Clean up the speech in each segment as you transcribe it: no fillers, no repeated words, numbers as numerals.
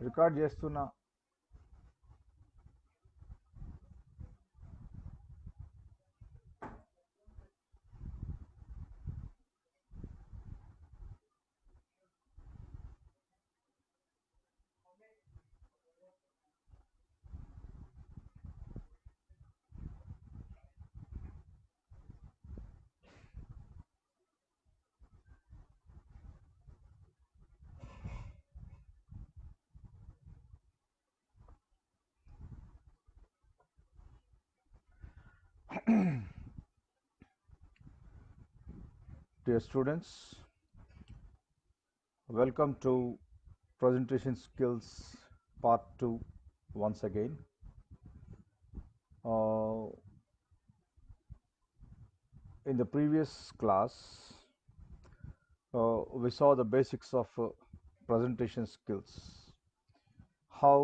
Record చేస్తున్నా. Dear students, welcome to Presentation Skills Part 2 once again. In the previous class, we saw the basics of presentation skills, how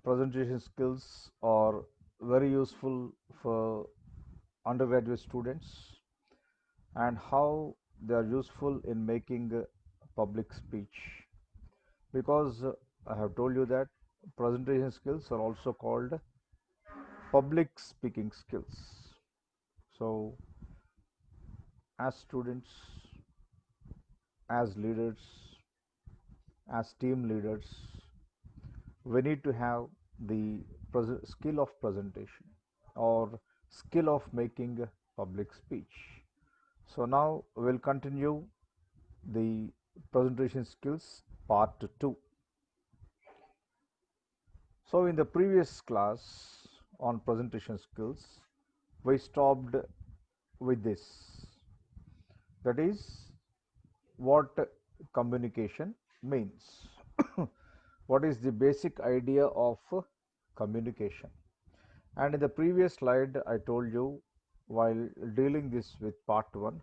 presentation skills are very useful for undergraduate students, and how they are useful in making public speech, because I have told you that presentation skills are also called public speaking skills. So as students, as leaders, as team leaders, we need to have the skill of presentation or skill of making public speech. So now we'll continue the presentation skills part 2. So in the previous class on presentation skills, we stopped with this, that is what communication means. What is the basic idea of communication? And in the previous slide I told you, while dealing this with part 1,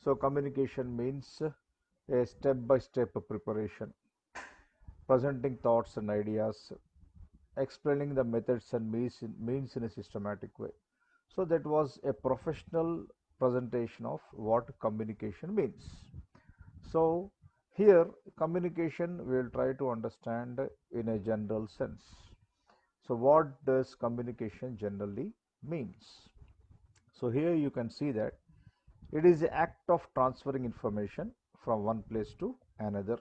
so communication means a step by step preparation, presenting thoughts and ideas, explaining the methods and means in a systematic way. So that was a professional presentation of what communication means. So here communication we will try to understand in a general sense. So what does communication generally means? So here you can see that it is the act of transferring information from one place to another,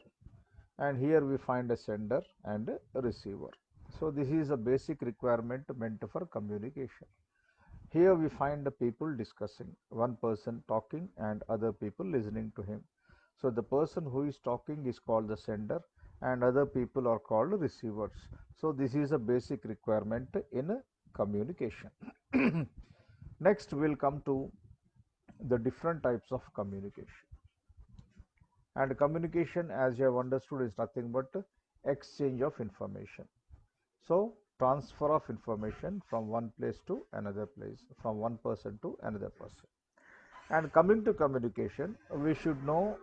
and here we find a sender and a receiver. So this is a basic requirement meant for communication. Here we find the people discussing, one person talking and other people listening to him. So the person who is talking is called the sender and other people are called receivers. So this is a basic requirement in communication. Next we'll come to the different types of communication. And communication, as you have understood, is nothing but exchange of information. So transfer of information from one place to another place, from one person to another person. And coming to communication, we should know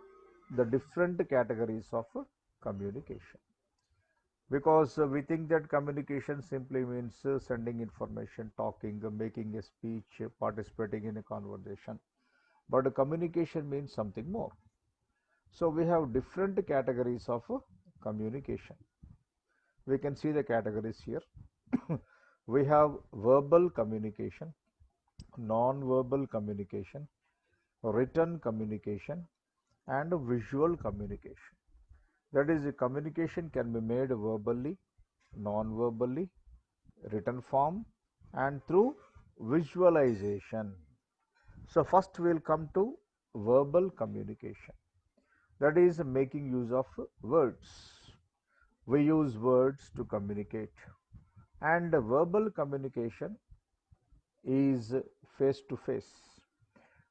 the different categories of communication, because we think that communication simply means sending information, talking, making a speech, participating in a conversation. But communication means something more. So we have different categories of communication. We can see the categories here. We have verbal communication, non-verbal communication, written communication, and visual communication. That is, the communication can be made verbally, non-verbally, written form, and through visualization. So first we will come to verbal communication, that is making use of words. We use words to communicate, and verbal communication is face to face.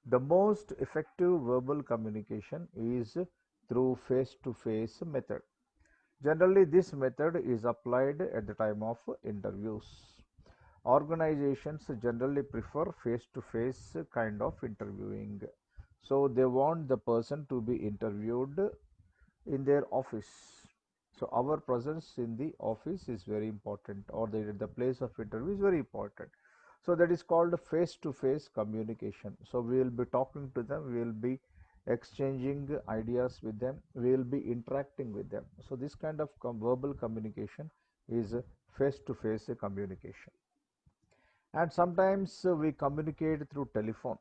The most effective verbal communication is through face to face method. Generally, this method is applied at the time of interviews. Organizations generally prefer face to face kind of interviewing. So they want the person to be interviewed in their office. So our presence in the office is very important, or the place of interview is very important. So that is called face to face communication. So we will be talking to them, we will be exchanging ideas with them, we will be interacting with them. So this kind of verbal communication is face to face communication. And sometimes we communicate through telephone.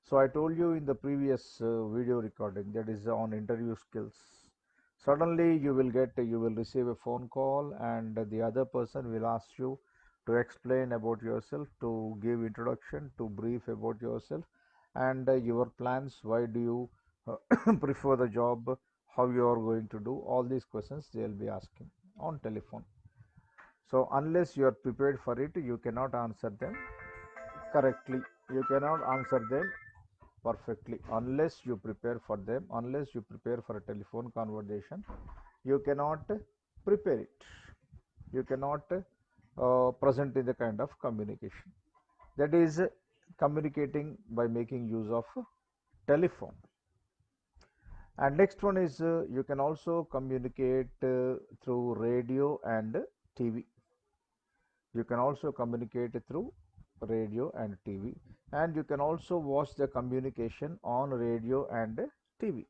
So I told you in the previous video recording, that is on interview skills. Suddenly you will receive a phone call, and the other person will ask you to explain about yourself, to give introduction, to brief about yourself, and your plans. Why do you prefer the job? How you are going to do? All these questions they will be asking on telephone. So unless you are prepared for it, you cannot answer them correctly. You cannot answer them perfectly unless you prepare for them. Unless you prepare for a telephone conversation, you cannot prepare it. You cannot present in the kind of communication. That is communicating by making use of telephone. And next one is you can also communicate through radio and TV. You can also communicate through radio and TV, and you can also watch the communication on radio and TV.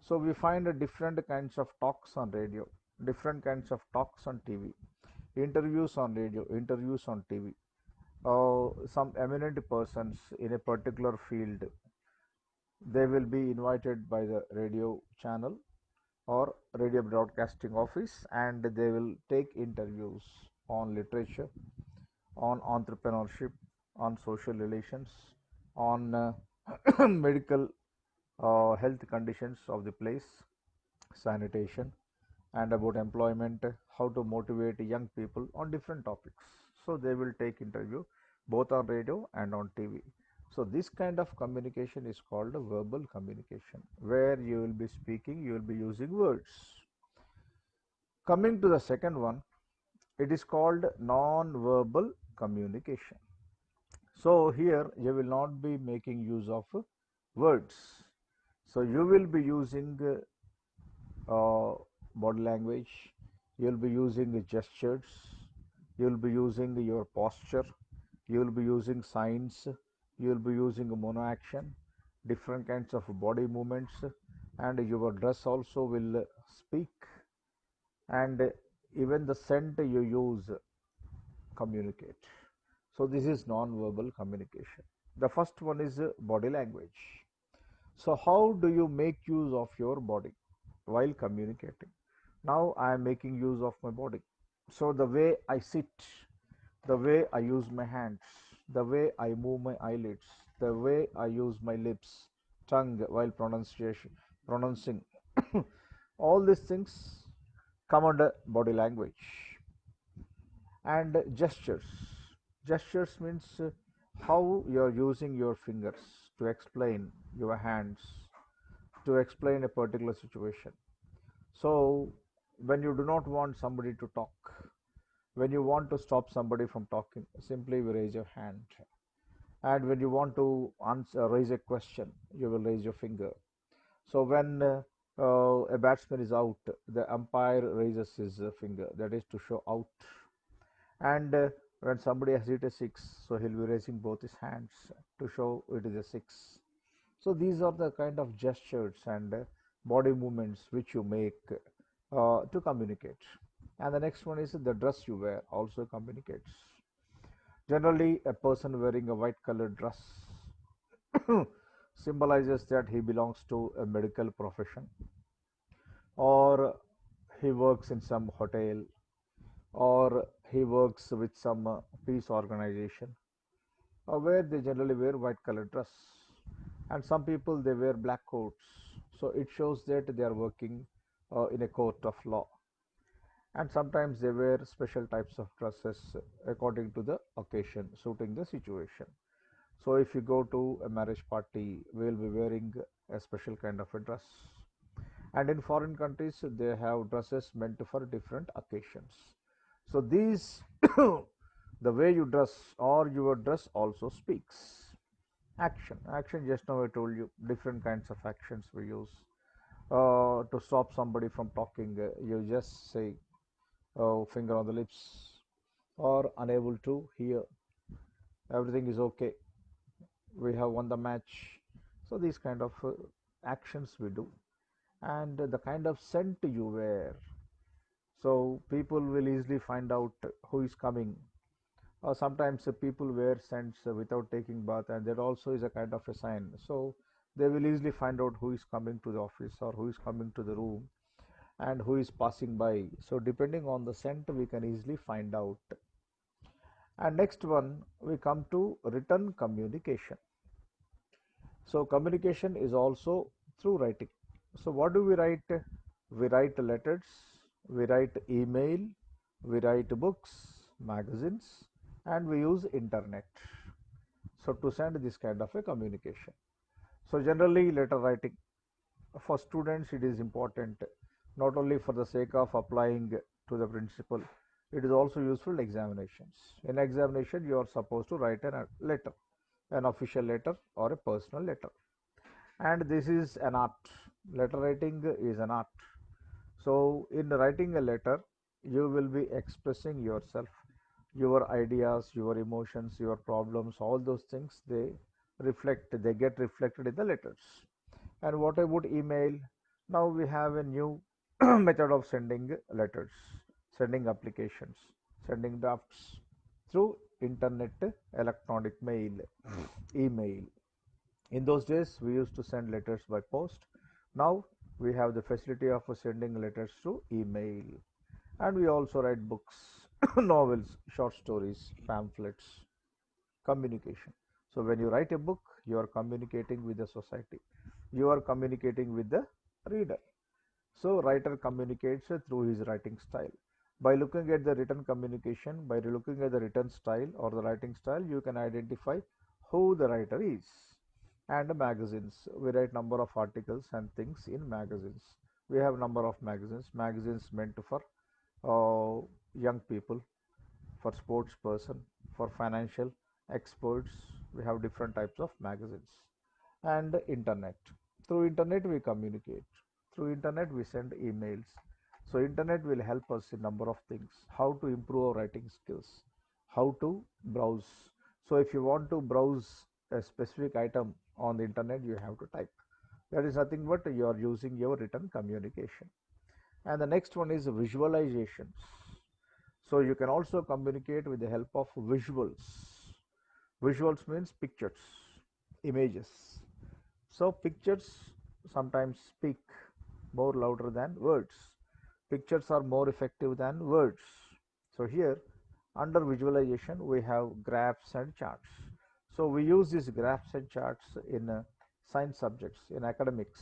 So we find different kinds of talks on radio, different kinds of talks on TV, interviews on radio, interviews on TV. Some eminent persons in a particular field, they will be invited by the radio channel or radio broadcasting office, and they will take interviews on literature, on entrepreneurship, on social relations, on medical health conditions of the place, sanitation, and about employment, how to motivate young people on different topics. So they will take interview both on radio and on TV. So this kind of communication is called a verbal communication, where you will be speaking, you will be using words. Coming to the second one, it is called non-verbal communication. So here you will not be making use of words. So you will be using body language, you will be using gestures, you will be using your posture, you will be using signs, you will be using mono action, different kinds of body movements, and your dress also will speak, and even the scent you use communicate. So this is non-verbal communication. The first one is body language. So how do you make use of your body while communicating? Now I am making use of my body. So the way I sit, the way I use my hands, the way I move my eyelids, the way I use my lips, tongue while pronouncing, all these things come under body language. And gestures. Gestures means how you are using your fingers to explain your hands, to explain a particular situation. So when you do not want somebody to talk, when you want to stop somebody from talking, simply you raise your hand. And when you want to raise a question, you will raise your finger. So when a batsman is out, the umpire raises his finger, that is to show out. And when somebody has hit a six, so he'll be raising both his hands to show it is a six. So these are the kind of gestures and body movements which you make to communicate. And the next one is the dress you wear also communicates. Generally, a person wearing a white colored dress symbolizes that he belongs to a medical profession, or he works in some hotel, or he works with some peace organization, where they generally wear white colored dress. And some people they wear black coats, so it shows that they are working in a court of law. And sometimes they wear special types of dresses according to the occasion, suiting the situation. So if you go to a marriage party, we will be wearing a special kind of a dress. And in foreign countries, they have dresses meant for different occasions. So these, the way you dress or your dress also speaks. Action, just now I told you, different kinds of actions we use. To stop somebody from talking, you just say, finger on the lips, or unable to hear, everything is okay, we have won the match. So these kind of actions we do, and the kind of scent you wear. So people will easily find out who is coming. Or sometimes people wear scents without taking bath, and that also is a kind of a sign. So they will easily find out who is coming to the office or who is coming to the room and who is passing by. So depending on the scent, we can easily find out. And next one, we come to written communication. So communication is also through writing. So what do we write? We write letters, we write email, we write books, magazines, and we use internet. So to send this kind of a communication. So generally letter writing for students it is important, not only for the sake of applying to the principal, it is also useful in examinations. In examination you are supposed to write a letter, an official letter or a personal letter, and this is an art. Letter writing is an art. So in writing a letter you will be expressing yourself, your ideas, your emotions, your problems, all those things they get reflected in the letters. And what about email? Now we have a new method of sending letters, sending applications, sending drafts through internet, electronic mail, email. In those days, we used to send letters by post. Now we have the facility of sending letters through email. And we also write books, novels, short stories, pamphlets, communication. So when you write a book, you are communicating with the society. You are communicating with the reader. So writer communicates through his writing style. By looking at the written communication, by looking at the written style or the writing style, you can identify who the writer is. And magazines, we write number of articles and things in magazines. We have number of magazines meant for young people, for sports person, for financial experts. We have different types of magazines. And internet, through internet we communicate, through internet we send emails. So internet will help us in number of things: how to improve our writing skills, how to browse. So if you want to browse a specific item on the internet, you have to type. That is nothing but you are using your written communication. And the next one is visualizations. So you can also communicate with the help of visuals. Visuals means pictures, images. So pictures sometimes speak more louder than words. Pictures are more effective than words. So here under visualization we have graphs and charts. So we use these graphs and charts in science subjects, in academics.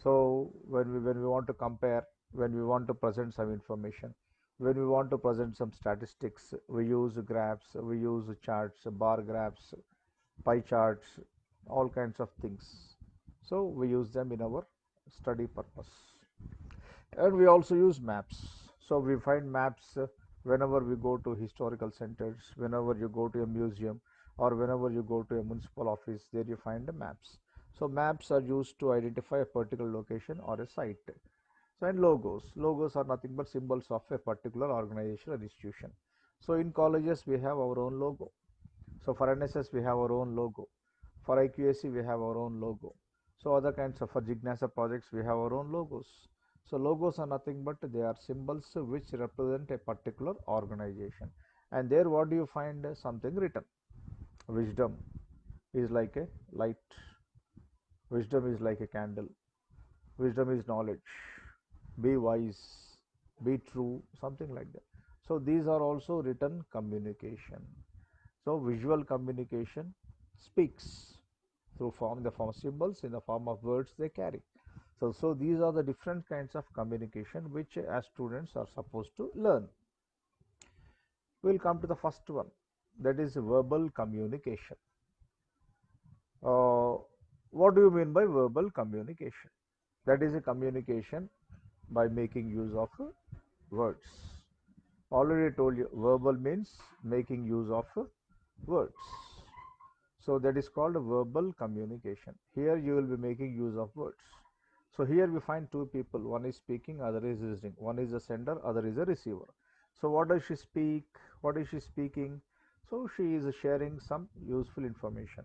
So when we want to compare, when we want to present some information, when we want to present some statistics, we use graphs, we use charts, bar graphs, pie charts, all kinds of things. So we use them in our study purpose. And we also use maps. So we find maps whenever we go to historical centers, whenever you go to a museum, or whenever you go to a municipal office, there you find the maps. So maps are used to identify a particular location or a site. So and logos are nothing but symbols of a particular organization or institution. So in colleges we have our own logo. So for NSS we have our own logo. For IQAC we have our own logo. So other kinds of, for Jignasa projects we have our own logos. So logos are nothing but they are symbols which represent a particular organization. And there what do you find? Something written. Wisdom is like a light. Wisdom is like a candle. Wisdom is knowledge. Be wise, be true, something like that. So these are also written communication. So visual communication speaks through form, the form of symbols, in the form of words they carry. So these are the different kinds of communication which as students are supposed to learn. We'll come to the first one, that is verbal communication. Uh, what do you mean by verbal communication? That is a communication by making use of words. Already told you, verbal means making use of words. So that is called verbal communication. Here you will be making use of words. So here we find two people, one is speaking, other is listening. One is a sender, other is a receiver. So what does she speak? What is she speaking? So she is sharing some useful information,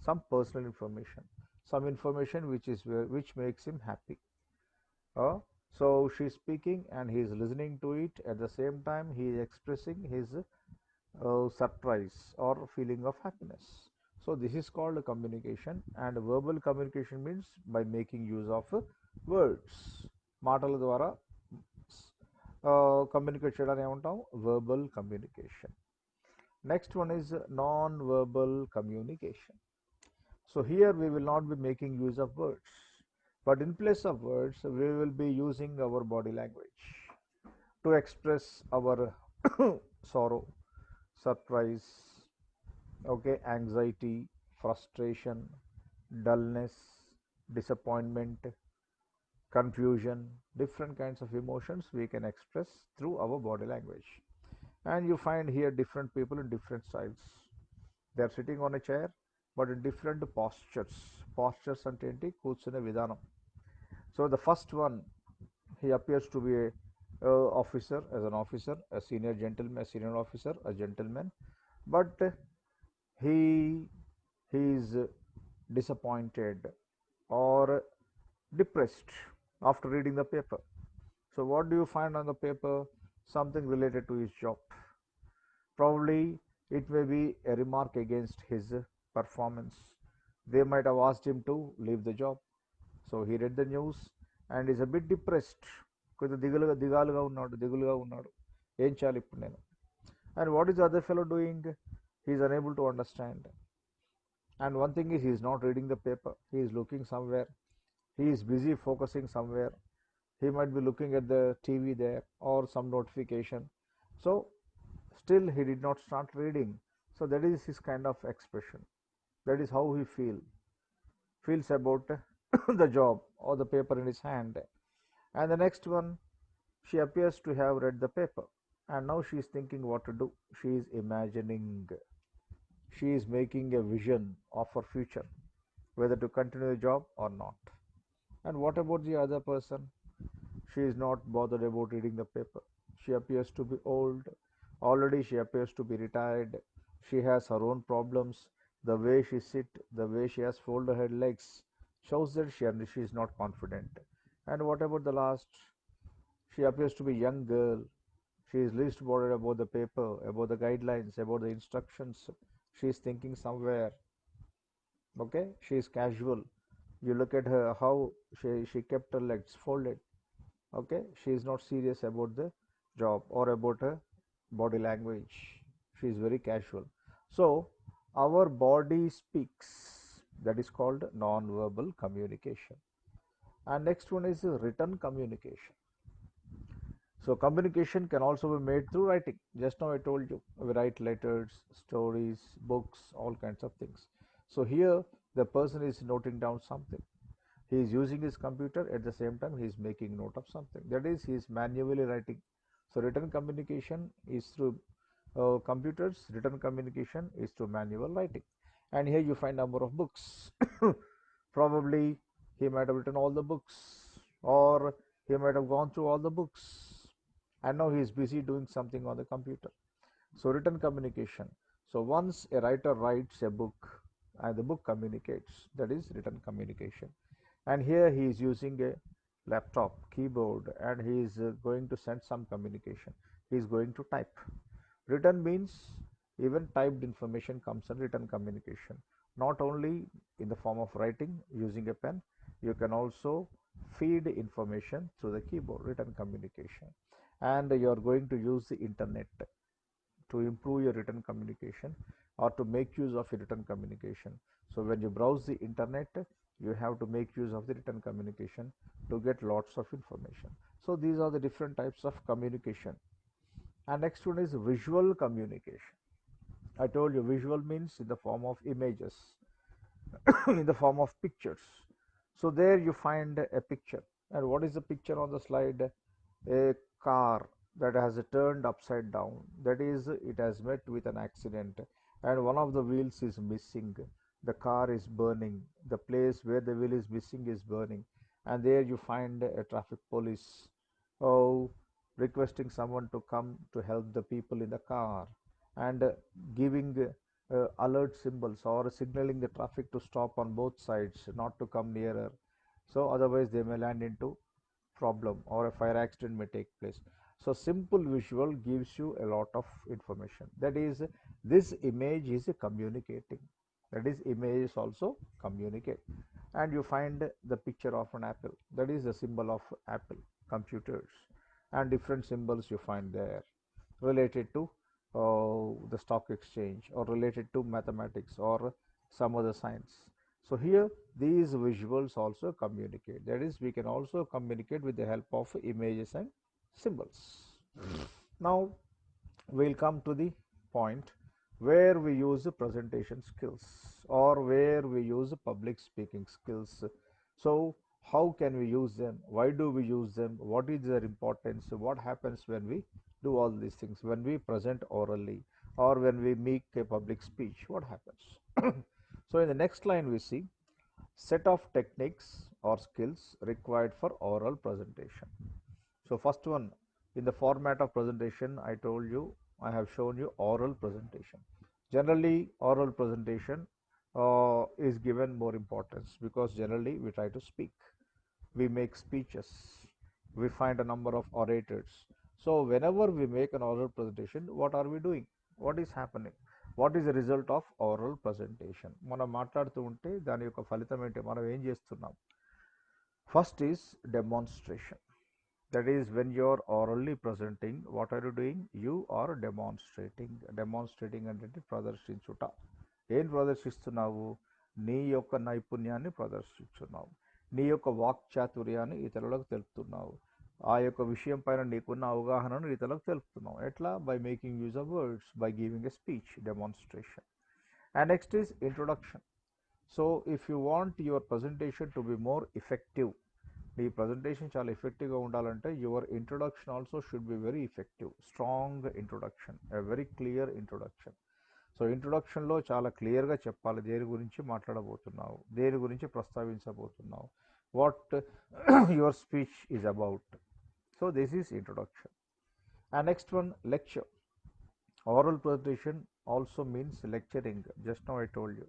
some personal information. some information which makes him happy. So she's speaking and he's listening to it. At the same time, he is expressing his surprise or feeling of happiness. So this is called communication, and verbal communication means by making use of words. మాటల ద్వారా communicate చేయడానికి ఏమంటాం verbal communication. Next one is non-verbal communication. So here we will not be making use of words, but in place of words we will be using our body language to express our sorrow, surprise, okay, anxiety, frustration, dullness, disappointment, confusion. Different kinds of emotions we can express through our body language. And you find here different people in different styles. They are sitting on a chair but in different postures. Postures అంటే ఏంటి కూర్చునే విధానం. So the first one, he appears to be a officer, as an officer, a senior gentleman, a senior officer, a gentleman, but he is disappointed or depressed after reading the paper. So what do you find on the paper? Something related to his job. Probably it may be a remark against his performance. They might have asked him to leave the job. So he read the news and is a bit depressed. కొంచెం దిగులుగా ఉన్నాడు ఏం చేయాలి ఇప్పుడు నేను. And what is the other fellow doing? He is unable to understand. And one thing is, he is not reading the paper. He is looking somewhere. He is busy focusing somewhere. He might be looking at the TV there or some notification. So still he did not start reading. So that is his kind of expression. That is how he feels about the job or the paper in his hand. And the next one, she appears to have read the paper and now she is thinking what to do. She is imagining. She is making a vision of her future, whether to continue the job or not. And what about the other person? She is not bothered about reading the paper. She appears to be old. Already she appears to be retired. She has her own problems. The way she sits, the way she has folded her legs shows that she is not confident. And what about the last? She appears to be a young girl. She is least bothered about the paper, about the guidelines, about the instructions. She is thinking somewhere. Okay, she is casual. You look at her, how she kept her legs folded. Okay, she is not serious about the job or about her body language. She is very casual. So our body speaks. That is called non-verbal communication. And next one is written communication. So communication can also be made through writing. Just now I told you, we write letters, stories, books, all kinds of things. So here the person is noting down something. He is using his computer, at the same time he is making note of something. That is, he is manually writing. So written communication is through computers, written communication is through manual writing. And here you find number of books. Probably he might have written all the books, or he might have gone through all the books, and now he is busy doing something on the computer. So written communication. So once a writer writes a book and the book communicates, that is written communication. And here he is using a laptop keyboard and he is going to send some communication. He is going to type. Written means even typed information comes in written communication. Not only in the form of writing using a pen, you can also feed information through the keyboard, written communication. And you are going to use the internet to improve your written communication or to make use of your written communication. So when you browse the internet, you have to make use of the written communication to get lots of information. So these are the different types of communication. And next one is visual communication. I told you visual means in the form of images, in the form of pictures. So there you find a picture. And what is the picture on the slide? A car that has turned upside down. That is, it has met with an accident and one of the wheels is missing. The car is burning. The place where the wheel is missing is burning. And there you find a traffic police requesting someone to come to help the people in the car and giving alert symbols or signaling the traffic to stop on both sides, not to come nearer. So otherwise they may land into problem or a fire accident may take place. So simple visual gives you a lot of information. That is, this image is communicating. That is, images also communicate. And you find the picture of an apple. That is the symbol of Apple computers, and different symbols you find there related to the stock exchange or related to mathematics or some other science. So here these visuals also communicate. That is, we can also communicate with the help of images and symbols. Now we'll come to the point where we use presentation skills or where we use public speaking skills. So how can we use them? Why do we use them? What is their importance? What happens when we do all these things, when we present orally or when we make a public speech? What happens? So in the next line we see set of techniques or skills required for oral presentation. So first one, in the format of presentation, I told you, I have shown you oral presentation. Generally, oral presentation is given more importance because generally we try to speak. We make speeches. We find a number of orators. So whenever we make an oral presentation, what are we doing? What is happening? What is the result of oral presentation? మనం మాట్లాడుతూ ఉంటే దాని యొక్క ఫలితం ఏంటి, మనం ఏం చేస్తున్నాం? First is demonstration. That is, when you are orally presenting, what are you doing? You are demonstrating. Demonstrating అంటే ప్రదర్శించుట. ఏం ప్రదర్శిస్తున్నావు? నీ యొక్క నైపుణ్యాన్ని ప్రదర్శిస్తున్నావు. నీ యొక్క వాక్చాతుర్యాన్ని ఇతరులకు తెలుపుతున్నావు. ఆ యొక్క విషయం పైన నీకున్న అవగాహనను ఇతరులకు తెలుపుతున్నావు. ఎట్లా? By making use of words, by giving a speech, demonstration. And next is introduction. So if you want your presentation to be more effective, ఈ ప్రజెంటేషన్ చాలా ఎఫెక్టివ్గా ఉండాలంటే your introduction also should be very effective. Strong introduction, a very clear introduction. So ఇంట్రొడక్షన్లో చాలా క్లియర్గా చెప్పాలి దేని గురించి మాట్లాడబోతున్నావు, దేని గురించి ప్రస్తావించబోతున్నావు, what your speech is about. So this is introduction. And next one, lecture. Oral presentation also means lecturing. Just now I told you.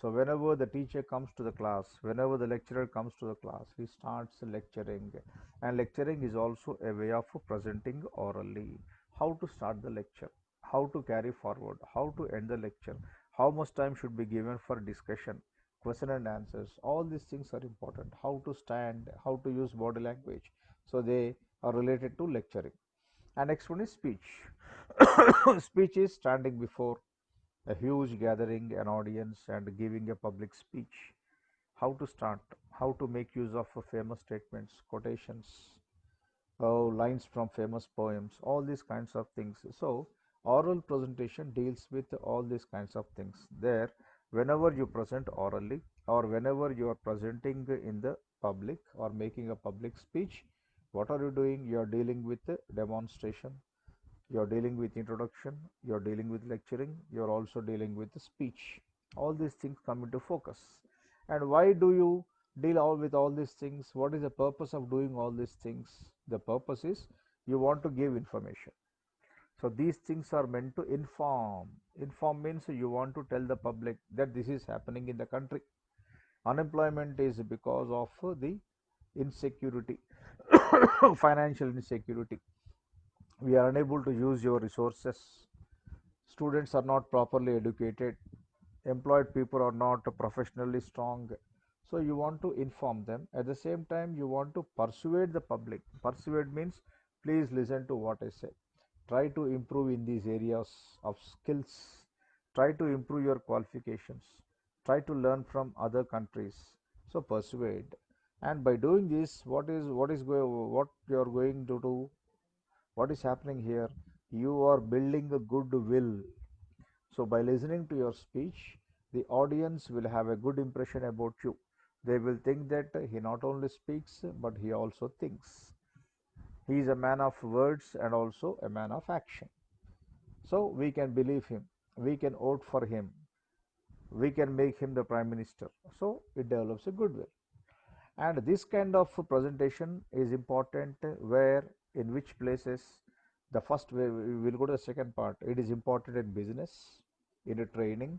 So whenever the teacher comes to the class, whenever the lecturer comes to the class, he starts lecturing. And lecturing is also a way of presenting orally. How to start the lecture, how to carry forward, how to end the lecture, how much time should be given for discussion, question and answers. All these things are important. How to stand, how to use body language. So they are related to lecturing. And next one is speech. Speech is standing before a huge gathering, an audience, and giving a public speech. How to start, how to make use of famous statements, quotations, lines from famous poems, all these kinds of things. So oral presentation deals with all these kinds of things. There, whenever you present orally or whenever you are presenting in the public or making a public speech, what are you doing? You are dealing with demonstration, you are dealing with introduction, you are dealing with lecturing, you are also dealing with speech. All these things come into focus. And why do you deal with all these things? What is the purpose of doing all these things? The purpose is you want to give information. So these things are meant to inform. Inform means you want to tell the public that this is happening in the country. Unemployment is because of the insecurity, financial insecurity. We are unable to use your resources. Students are not properly educated. Employed people are not professionally strong. So you want to inform them. At the same time, you want to persuade the public. Persuade means please listen to what I say. Try to improve in these areas of skills. Try to improve your qualifications. Try to learn from other countries. So persuade. And by doing this, what you are going to do? What is happening here? You are building a goodwill. So by listening to your speech, the audience will have a good impression about you. They will think that he not only speaks but he also thinks. He is a man of words and also a man of action. So we can believe him, we can vote for him, we can make him the prime minister. So it develops a goodwill. And this kind of presentation is important where, in which places. The first way, we will go to the second part. It is important in business, in a training,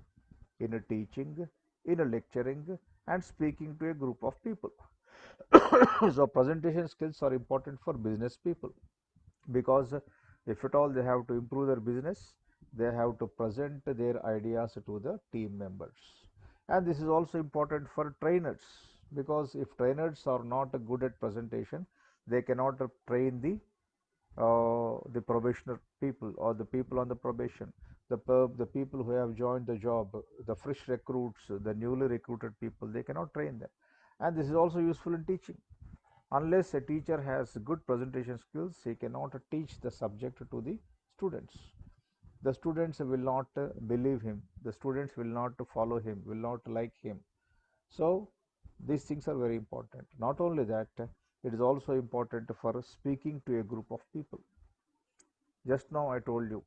in a teaching, in a lecturing, and speaking to a group of people. So presentation skills are important for business people, because if at all they have to improve their business, they have to present their ideas to the team members. And this is also important for trainers, because if trainers are not good at presentation, they cannot train the probationer people, or the people on the probation, the people who have joined the job, the fresh recruits, the newly recruited people, they cannot train them. And this is also useful in teaching. Unless a teacher has good presentation skills, he cannot teach the subject to the students. The students will not believe him, the students will not follow him, will not like him. So these things are very important. Not only that, it is also important for speaking to a group of people. Just now I told you,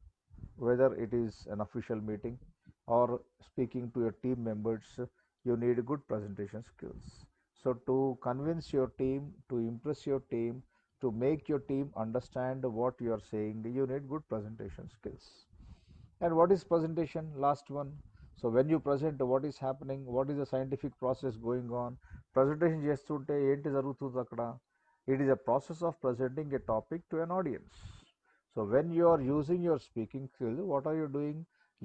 whether it is an official meeting or speaking to your team members, you need good presentation skills. So to convince your team, to impress your team, to make your team understand what you are saying, you need good presentation skills. And what is presentation? Last one. So when you present, what is happening? What is the scientific process going on? Presentation చేస్తుంటే ఏంటి జరుగుతుంది అక్కడ? It is a process of presenting a topic to an audience. So when you are using your speaking skill, what are you doing?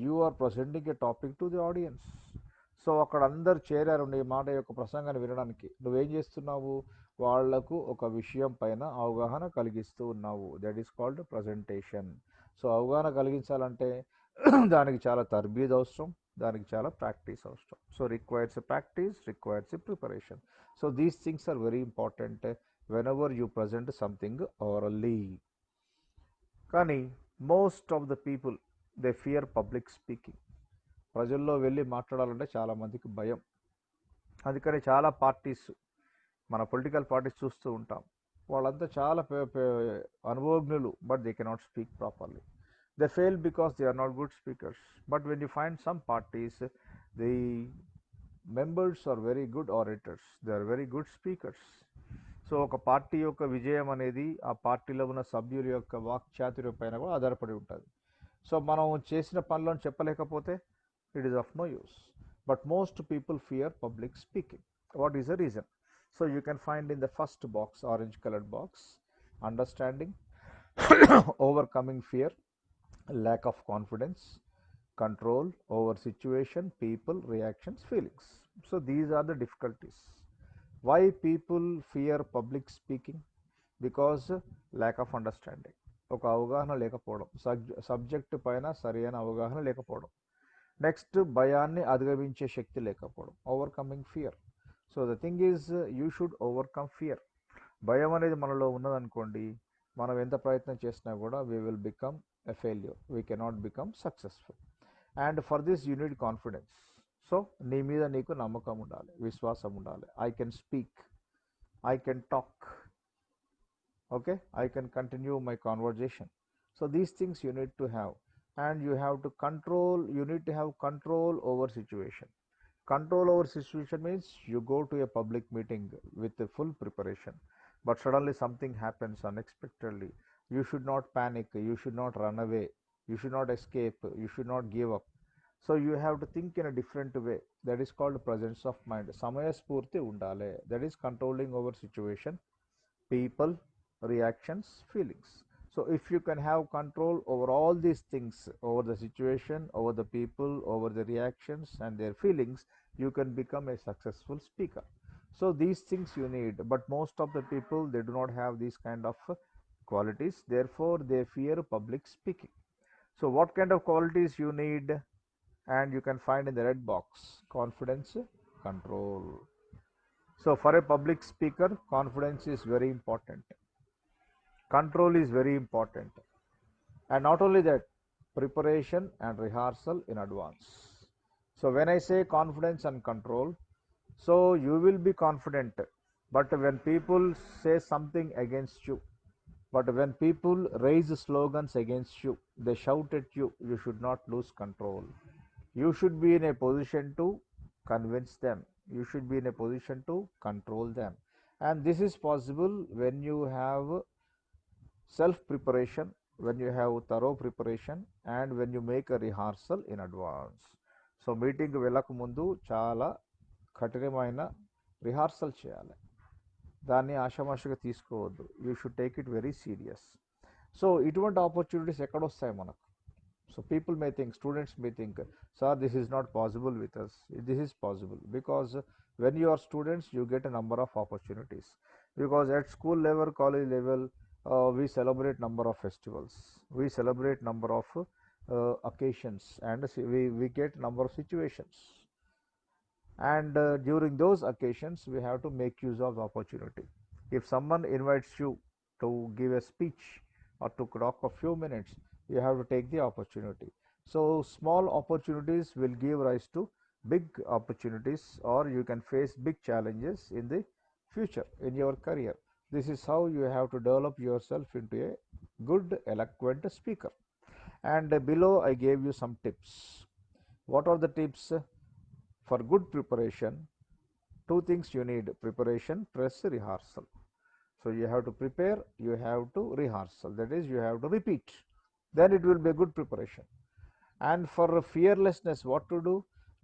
You are presenting a topic to the audience. So అక్కడ అందరు చేరారు నీ మాట యొక్క ప్రసంగాన్ని వినడానికి. నువ్వేం చేస్తున్నావు? వాళ్లకు ఒక విషయం పైన అవగాహన కలిగిస్తూ ఉన్నావు. That is called presentation. So అవగాహన కలిగించాలంటే దానికి చాలా తర్బీద్ అవసరం, దానికి చాలా ప్రాక్టీస్ అవసరం. So requires practice, requires preparation. So these things are very important whenever you present something orally. కానీ most of the people they fear public speaking. ప్రజల్లో వెళ్ళి మాట్లాడాలంటే చాలామందికి భయం. అందుకని చాలా పార్టీస్, మన పొలిటికల్ పార్టీస్ చూస్తూ ఉంటాం, వాళ్ళంతా చాలా అనుభవజ్ఞులు, but they cannot speak properly. They fail because they are not good speakers. But when you find some parties, the members are very good orators, they are very good speakers. So ఒక party యొక్క విజయం అనేది ఆ పార్టీలో ఉన్న సభ్యుల యొక్క వాక్చాతుర్యం పైన కూడా ఆధారపడి ఉంటుంది. సో మనం చేసిన పనులను చెప్పలేకపోతే it is of no use. But most people fear public speaking. What is the reason? So you can find in the first box, orange colored box, understanding, overcoming fear, lack of confidence, control over situation, people, reactions, feelings. So these are the difficulties. Why people fear public speaking? Because lack of understanding. ఒక అవగాహన లేకపోవడం, subject పైన సరైన అవగాహన లేకపోవడం. Next, భయాన్ని అధిగమించే శక్తి లేకపోవడం, overcoming fear. So the thing is you should overcome fear. భయం అనేది మనలో ఉన్నదనుకోండి, మనం ఎంత ప్రయత్నం చేసినా కూడా we will become a failure, we cannot become successful. And for this you need confidence. So నీ మీద నీకు నమ్మకం ఉండాలి, విశ్వాసం ఉండాలి. I can speak, I can talk, okay, I can continue my conversation. So these things you need to have. And you have to control, you need to have control over situation. Control over situation means you go to a public meeting with a full preparation, but suddenly something happens unexpectedly. You should not panic, you should not run away, you should not escape, you should not give up. So you have to think in a different way. That is called presence of mind. Samayasphurti undale. That is controlling over situation, people, reactions, feelings. So if you can have control over all these things, over the situation, over the people, over the reactions and their feelings, you can become a successful speaker. So these things you need, but most of the people, they do not have these kind of qualities, therefore they fear public speaking. So what kind of qualities you need? And you can find in the red box, confidence, control. So for a public speaker, confidence is very important, control is very important, and not only that, preparation and rehearsal in advance. So when I say confidence and control, so you will be confident, but when people say something against you, but when people raise slogans against you, they shout at you, you should not lose control. You should be in a position to convince them, you should be in a position to control them. And this is possible when you have self preparation, when you have thorough preparation and when you make a rehearsal in advance. So meeting వెళ్ళక ముందు చాలా కఠినమైన rehearsal చేయాలి. దాన్ని ఆషామాషిగా తీసుకోవద్దు. You should take it very serious. So ఇటువంటి opportunities ఎక్కడొస్తాయి మనకు? So people may think, students may think, sir this is not possible with us. This is possible because when you are students you get a number of opportunities, because at school level, college level, we celebrate number of festivals, we celebrate number of occasions, and we get number of situations, and during those occasions we have to make use of the opportunity. If someone invites you to give a speech or to talk a few minutes, you have to take the opportunity. So small opportunities will give rise to big opportunities, or you can face big challenges in the future in your career. This is how you have to develop yourself into a good eloquent speaker. And below I gave you some tips. What are the tips for good preparation? Two things you need: preparation plus rehearsal. So you have to prepare, you have to rehearsal, that is you have to repeat, then it will be a good preparation. And for fearlessness, what to do?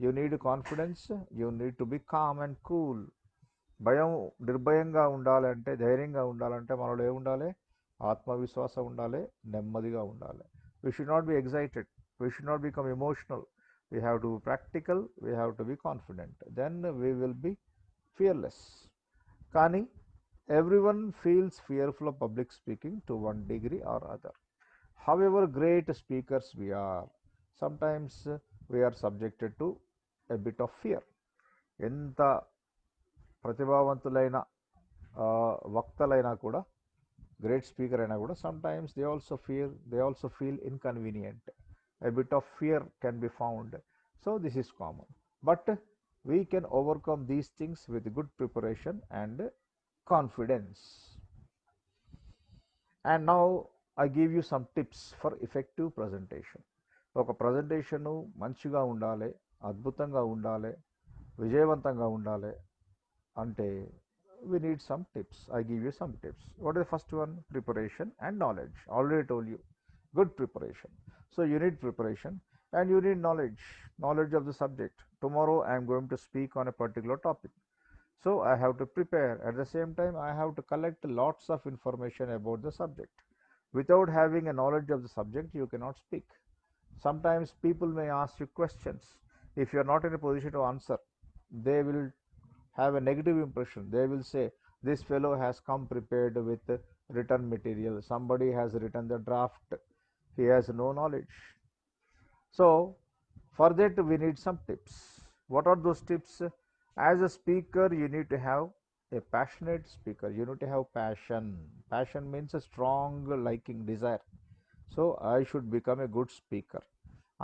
You need confidence, you need to be calm and cool. భయం, నిర్భయంగా ఉండాలంటే, ధైర్యంగా ఉండాలంటే మనలో ఏముండాలి? ఆత్మవిశ్వాసం ఉండాలి, నెమ్మదిగా ఉండాలి. We should not be excited, we should not become emotional, we have to be practical, we have to be confident, then we will be fearless. కానీ everyone feels fearful of public speaking to one degree or other. However great speakers we are, sometimes we are subjected to a bit of fear. ఎంత ప్రతిభావంతులైన వక్తలైనా కూడా, great speaker అయినా కూడా, sometimes they also feel inconvenient. A bit of fear can be found. So this is common, but we can overcome these things with good preparation and confidence. And now I give you some tips for effective presentation. ఒక presentation మంచిగా ఉండాలి, అద్భుతంగా ఉండాలి, విజయవంతంగా ఉండాలి అంటే we need some tips. I give you some tips. What is the first one? Preparation and knowledge. Already told you, good preparation. So you need preparation and you need knowledge of the subject. Tomorrow I am going to speak on a particular topic, so I have to prepare. At the same time I have to collect lots of information about the subject. Without having a knowledge of the subject you cannot speak. Sometimes people may ask you questions. If you are not in a position to answer, they will have a negative impression. They will say, this fellow has come prepared with written material, somebody has written the draft, he has no knowledge. So for that we need some tips. What are those tips? As a speaker you need to have a passionate speaker, you need to have passion means a strong liking, desire. So I should become a good speaker,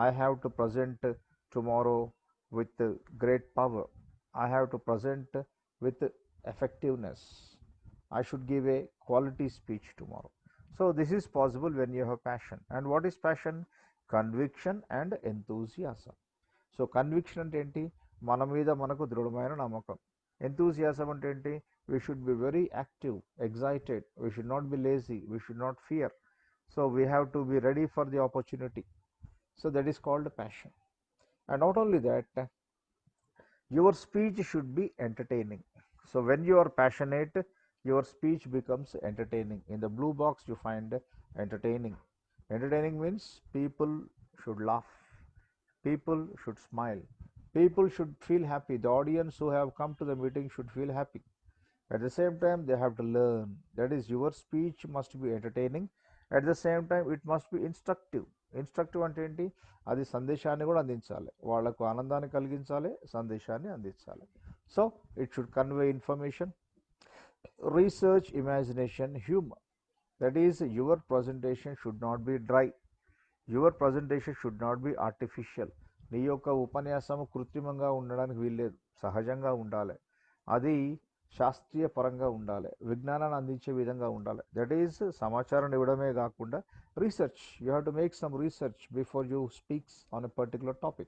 I have to present tomorrow with great power, I have to present with effectiveness, I should give a quality speech tomorrow. So this is possible when you have passion. And what is passion? Conviction and enthusiasm. So conviction అంటే ఏంటి? మన మీద మనకు దృఢమైన నమ్మకం. Enthusiasm అంటే ఏంటి? We should be very active, excited, we should not be lazy, we should not fear. So we have to be ready for the opportunity. So that is called passion. And not only that, your speech should be entertaining. So when you are passionate, your speech becomes entertaining. In the blue box you find entertaining. Entertaining means people should laugh, people should smile, people should feel happy. The audience who have come to the meeting should feel happy. At the same time they have to learn. That is, your speech must be entertaining. At the same time it must be instructive. Instructive అంటే ఏంటి? అది సందేశాన్ని కూడా అందించాలి, వాళ్లకు ఆనందాన్ని కలిగించాలి, సందేశాన్ని అందించాలి. So it should convey information, research, imagination, humour. That is, your presentation should not be dry, your presentation should not be artificial. నీ యొక్క ఉపన్యాసం కృత్రిమంగా ఉండడానికి వీల్లేదు, సహజంగా ఉండాలి. అది శాస్త్రీయ పరంగా ఉండాలి, విజ్ఞానాన్ని అందించే విధంగా ఉండాలి. దట్ ఈస్, సమాచారాన్ని ఇవ్వడమే కాకుండా research, you have to make some research before you speak on a particular topic.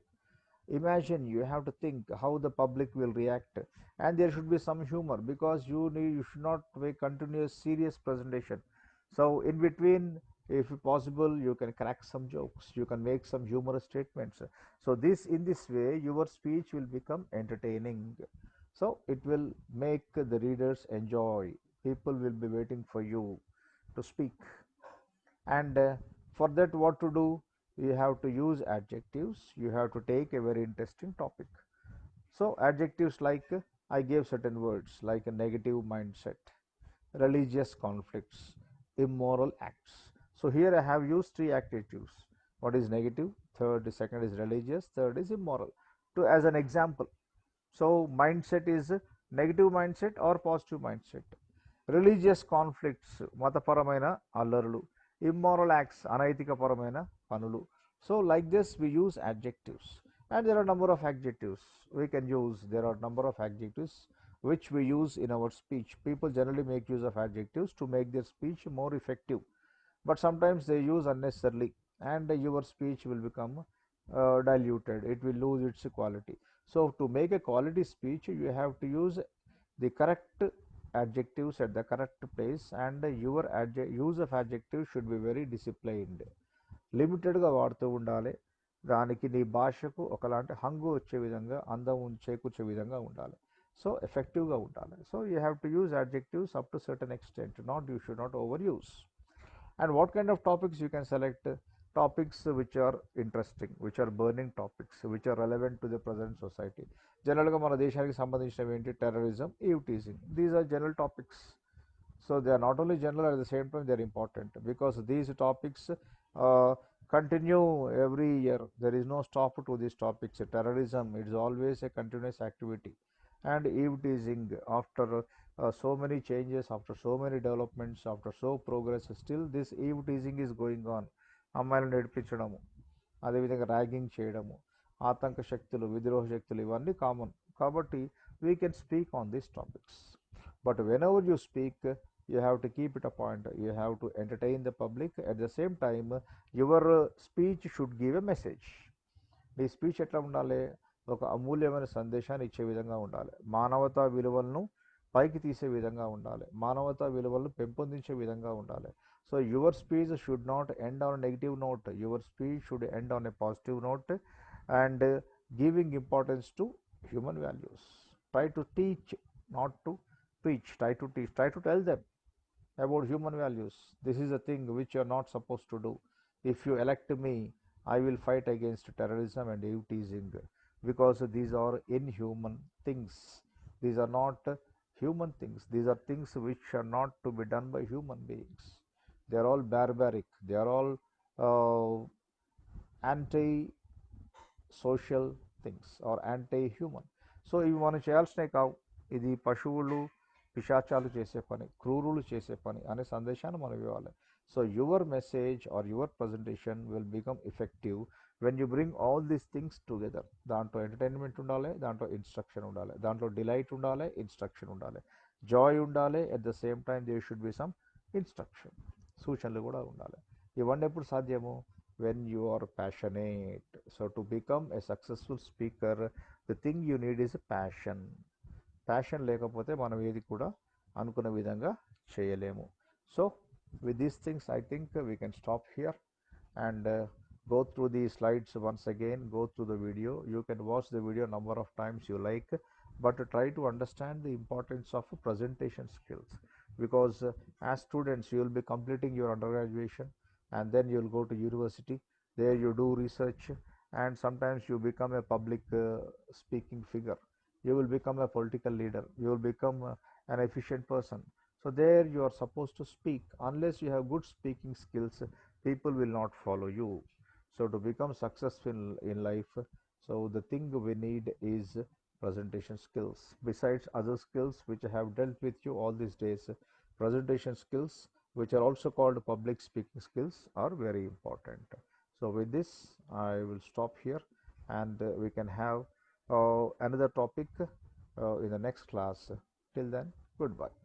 Imagine, you have to think how the public will react, and there should be some humor, because you should not make continuous serious presentation. So in between If possible, you can crack some jokes, you can make some humorous statements. So this, in this way, your speech will become entertaining. So it will make the readers enjoy. People will be waiting for you to speak. And for that, what to do? You have to use adjectives. You have to take a very interesting topic. So adjectives like I gave certain words like a negative mindset, religious conflicts, immoral acts. So here I have used three adjectives. What is negative? Third, second is religious. Third is immoral. To as an example. So mindset is negative mindset or positive mindset. Religious conflicts, మతపరమైన అల్లరులు. Immoral acts, అనైతికపరమైన పనులు. So like this we use adjectives, and there are number of adjectives we can use. There are number of adjectives which we use in our speech. People generally make use of adjectives to make their speech more effective, but sometimes they use unnecessarily, and your speech will become diluted. It will lose its quality. So to make a quality speech, you have to use the correct adjectives at the correct place, and your use of adjectives should be very disciplined. లిమిటెడ్గా వాడుతూ ఉండాలి. దానికి నీ భాషకు ఒకలాంటి హంగు వచ్చే విధంగా, అందం చేకూర్చే విధంగా ఉండాలి. సో ఎఫెక్టివ్గా ఉండాలి. So you have to use adjectives up to certain extent. Not, you should not overuse. And what kind of topics you can select? Topics which are interesting, which are burning topics, which are relevant to the present society. జనరల్గా మన దేశానికి సంబంధించినవి ఏంటి? Terrorism, eve teasing. These are general topics. So they are not only general, at the same time they are important, because these topics continue every year. There is no stop to these topics. Terrorism, it is always a continuous activity. And eve teasing, after so many changes, after so many developments, after so progress, still this eve teasing is going on. అమ్మాయిలను నేర్పించడము, అదేవిధంగా ragging చేయడము, ఆతంక శక్తులు, విద్రోహ శక్తులు, ఇవన్నీ common. కాబట్టి we can speak on these topics. But whenever you speak, you have to keep it a point. You have to entertain the public. At the same time, your speech should give a message. నీ speech ఎట్లా ఉండాలి? ఒక అమూల్యమైన సందేశాన్ని ఇచ్చే విధంగా ఉండాలి. మానవతా విలువలను పైకి తీసే విధంగా ఉండాలి. మానవతా విలువలను పెంపొందించే విధంగా ఉండాలి. So your speech should not end on negative note. Your speech should end on a positive note, and giving importance to human values. Try to teach, not to preach. Try to teach. Try to tell them about human values. This is a thing which you are not supposed to do. If you elect me, I will fight against terrorism and eve teasing, because these are inhuman things. These are not human things. These are things which are not to be done by human beings. They are all barbaric. They are all anti-social things are anti human. So ఇవి మనం చేయాల్సినవి కావు. ఇది పశువులు, పిశాచాలు చేసే పని, క్రూరులు చేసే పని అనే సందేశాన్ని మనం ఇవ్వాలి. So your message or your presentation will become effective when you bring all these things together. దాంట్లో ఎంటర్టైన్మెంట్ ఉండాలి, దాంట్లో ఇన్స్ట్రక్షన్ ఉండాలి, దాంట్లో డిలైట్ ఉండాలి, ఇన్స్ట్రక్షన్ ఉండాలి, జాయ్ ఉండాలి. At the same time there should be some instruction, సూచనలు కూడా ఉండాలి. ఇవన్నీ ఎప్పుడు సాధ్యము? when you are passionate. So to become a successful speaker, the thing you need is a passion. Passion లేకపోతే మనం ఏది కూడా అనుకున్న విధంగా చేయలేము. So with these things, I think we can stop here and go through the slides once again. Go through the video. You can watch the video number of times you like, but try to understand the importance of presentation skills, because as students you will be completing your undergraduation, and then you'll go to university. There you do research, and sometimes you become a public speaking figure. You will become a political leader. You will become an efficient person. So there you are supposed to speak. Unless you have good speaking skills, people will not follow you. So to become successful in life, so the thing we need is presentation skills. Besides other skills which I have dealt with you all these days, presentation skills, which are also called public speaking skills, are very important. So with this, I will stop here, and we can have another topic in the next class. Till then, goodbye.